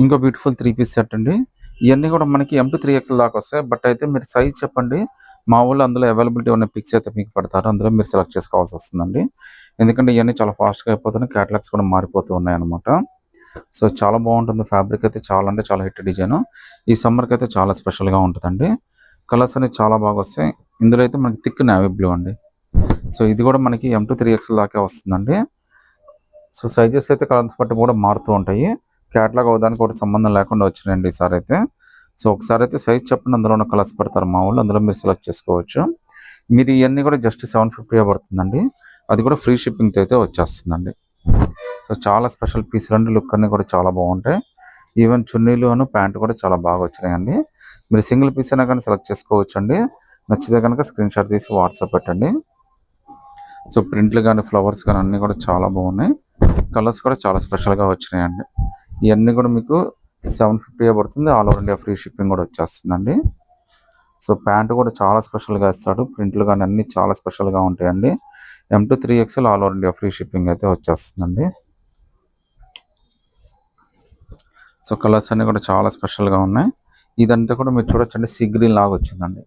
ఇంకో beautiful 3 piece set అండి. ఇవన్నీ కూడా మనకి M2 3XL దాకా వస్తాయి. బట్ అయితే మీరు సైజ్ చెప్పండి. మా ఊళ్ళో అందులో అవైలబిలిటీ ఉన్న పిక్స్ అయితే మీకు పెడతారు. అందులో మీరు సెలెక్ట్ చేసుకోవాల్సి వస్తుందండి. ఎందుకంటే ఇవన్నీ చాలా ఫాస్ట్గా అయిపోతున్నాయి. క్యాటలాగ్స్ కూడా మారిపోతూ ఉన్నాయన్నమాట. సో చాలా బాగుంటుంది. ఫ్యాబ్రిక్ అయితే చాలా అంటే చాలా హిట్ డిజైన్. ఈ సమ్మర్కి అయితే చాలా స్పెషల్గా ఉంటుందండి. కలర్స్ అనేవి చాలా బాగా వస్తాయి. ఇందులో అయితే మనకి థిక్ నేవీ బ్లూ అండి. సో ఇది కూడా మనకి M2 3XL దాకా వస్తుందండి. సో సైజెస్ అయితే కలర్స్ బట్టి కూడా మారుతూ ఉంటాయి. క్యాటలాగ్ అవడానికి ఒకటి సంబంధం లేకుండా వచ్చినాయండి ఈసారి అయితే. సో ఒకసారి అయితే సైజ్ చెప్పండి, అందులో ఉన్న కలర్స్ పెడతారు మా వాళ్ళు, అందులో మీరు సెలెక్ట్ చేసుకోవచ్చు. మీరు ఇవన్నీ కూడా జస్ట్ 750 పడుతుందండి. అది కూడా ఫ్రీ షిప్పింగ్తో అయితే వచ్చేస్తుందండి. సో చాలా స్పెషల్ పీసులు అండి. లుక్ అన్నీ కూడా చాలా బాగుంటాయి. ఈవెన్ చున్నీలు ప్యాంట్ కూడా చాలా బాగా వచ్చినాయండి. మీరు సింగిల్ పీస్ అయినా కానీ సెలెక్ట్ చేసుకోవచ్చు అండి. నచ్చితే కనుక స్క్రీన్ షాట్ తీసి వాట్సాప్ పెట్టండి. సో ప్రింట్లు కానీ ఫ్లవర్స్ కానీ అన్నీ కూడా చాలా బాగున్నాయి. కలర్స్ కూడా చాలా స్పెషల్గా వచ్చినాయండి. ఇవన్నీ కూడా మీకు 750 పడుతుంది. All over India free shipping కూడా వచ్చేస్తుందండి. సో ప్యాంట్ కూడా చాలా స్పెషల్గా ఇస్తాడు. ప్రింట్లు కానీ అన్నీ చాలా స్పెషల్గా ఉంటాయండి. M2 3XL all over India free shipping అయితే వచ్చేస్తుందండి. సో కలర్స్ అన్నీ కూడా చాలా స్పెషల్గా ఉన్నాయి. ఇదంతా కూడా మీరు చూడొచ్చండి, సీ గ్రీన్ లాగా వచ్చిందండి.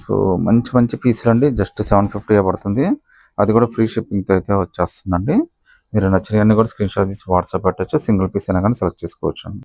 సో మంచి మంచి పీసులు అండి. జస్ట్ 750 పడుతుంది. అది కూడా ఫ్రీ షిప్పింగ్తో అయితే వచ్చేస్తుందండి. మీరు నచ్చినవన్నీ కూడా స్క్రీన్ షాట్ తీసి వాట్సాప్ పెట్టచ్చు. సింగిల్ పీస్ అయినా కానీ సెలెక్ట్ చేసుకోవచ్చు అండి.